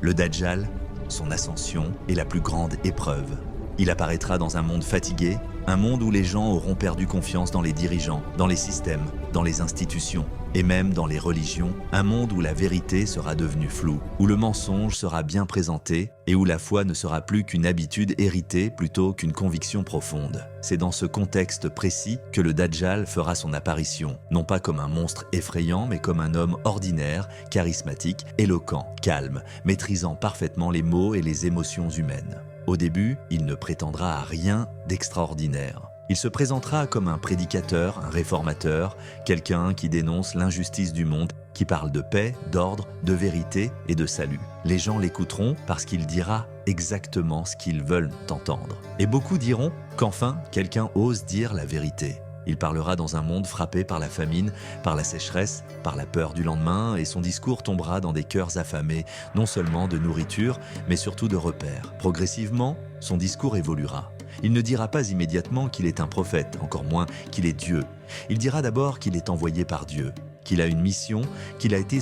Le Dajjal, son ascension est la plus grande épreuve. Il apparaîtra dans un monde fatigué, un monde où les gens auront perdu confiance dans les dirigeants, dans les systèmes, dans les institutions et même dans les religions, un monde où la vérité sera devenue floue, où le mensonge sera bien présenté et où la foi ne sera plus qu'une habitude héritée plutôt qu'une conviction profonde. C'est dans ce contexte précis que le Dajjal fera son apparition, non pas comme un monstre effrayant, mais comme un homme ordinaire, charismatique, éloquent, calme, maîtrisant parfaitement les mots et les émotions humaines. Au début, il ne prétendra à rien d'extraordinaire. Il se présentera comme un prédicateur, un réformateur, quelqu'un qui dénonce l'injustice du monde, qui parle de paix, d'ordre, de vérité et de salut. Les gens l'écouteront parce qu'il dira exactement ce qu'ils veulent entendre. Et beaucoup diront qu'enfin, quelqu'un ose dire la vérité. Il parlera dans un monde frappé par la famine, par la sécheresse, par la peur du lendemain, et son discours tombera dans des cœurs affamés, non seulement de nourriture, mais surtout de repères. Progressivement, son discours évoluera. Il ne dira pas immédiatement qu'il est un prophète, encore moins qu'il est Dieu. Il dira d'abord qu'il est envoyé par Dieu, qu'il a une mission, qu'il a été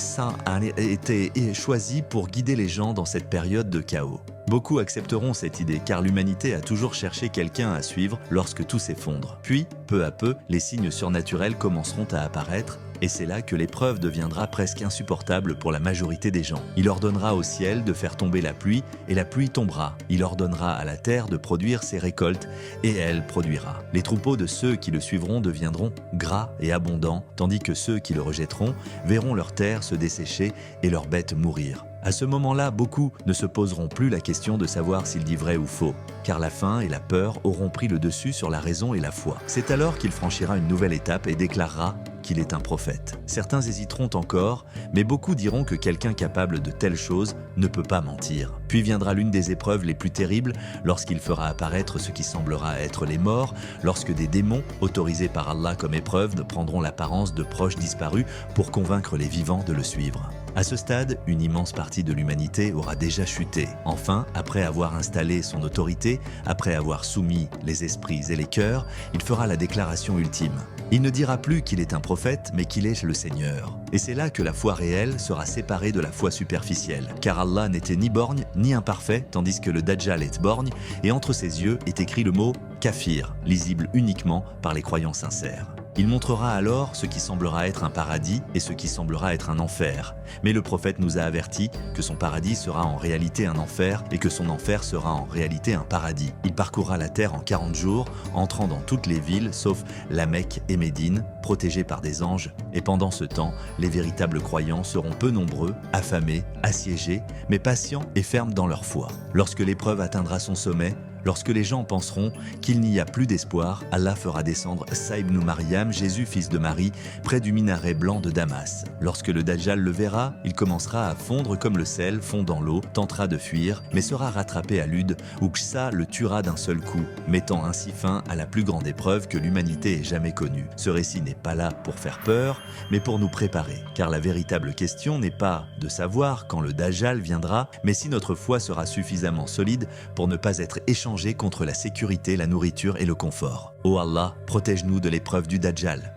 choisi pour guider les gens dans cette période de chaos. Beaucoup accepteront cette idée car l'humanité a toujours cherché quelqu'un à suivre lorsque tout s'effondre. Puis, peu à peu, les signes surnaturels commenceront à apparaître et c'est là que l'épreuve deviendra presque insupportable pour la majorité des gens. Il ordonnera au ciel de faire tomber la pluie et la pluie tombera. Il ordonnera à la terre de produire ses récoltes et elle produira. Les troupeaux de ceux qui le suivront deviendront gras et abondants, tandis que ceux qui le rejetteront verront leur terre se dessécher et leurs bêtes mourir. À ce moment-là, beaucoup ne se poseront plus la question de savoir s'il dit vrai ou faux, car la faim et la peur auront pris le dessus sur la raison et la foi. C'est alors qu'il franchira une nouvelle étape et déclarera qu'il est un prophète. Certains hésiteront encore, mais beaucoup diront que quelqu'un capable de telles choses ne peut pas mentir. Puis viendra l'une des épreuves les plus terribles lorsqu'il fera apparaître ce qui semblera être les morts, lorsque des démons, autorisés par Allah comme épreuve, prendront l'apparence de proches disparus pour convaincre les vivants de le suivre. À ce stade, une immense partie de l'humanité aura déjà chuté. Enfin, après avoir installé son autorité, après avoir soumis les esprits et les cœurs, il fera la déclaration ultime. Il ne dira plus qu'il est un prophète, mais qu'il est le Seigneur. Et c'est là que la foi réelle sera séparée de la foi superficielle, car Allah n'était ni borgne ni imparfait, tandis que le Dajjal est borgne, et entre ses yeux est écrit le mot « kafir », lisible uniquement par les croyants sincères. Il montrera alors ce qui semblera être un paradis et ce qui semblera être un enfer. Mais le prophète nous a averti que son paradis sera en réalité un enfer et que son enfer sera en réalité un paradis. Il parcourra la terre en 40 jours, entrant dans toutes les villes sauf la Mecque et Médine, protégées par des anges. Et pendant ce temps, les véritables croyants seront peu nombreux, affamés, assiégés, mais patients et fermes dans leur foi. Lorsque l'épreuve atteindra son sommet, lorsque les gens penseront qu'il n'y a plus d'espoir, Allah fera descendre Isa ibn Maryam, Jésus fils de Marie, près du minaret blanc de Damas. Lorsque le Dajjal le verra, il commencera à fondre comme le sel fond dans l'eau, tentera de fuir, mais sera rattrapé à Lude, où Isa le tuera d'un seul coup, mettant ainsi fin à la plus grande épreuve que l'humanité ait jamais connue. Ce récit n'est pas là pour faire peur, mais pour nous préparer, car la véritable question n'est pas de savoir quand le Dajjal viendra, mais si notre foi sera suffisamment solide pour ne pas être échangée contre la sécurité, la nourriture et le confort. Oh Allah, protège-nous de l'épreuve du Dajjal.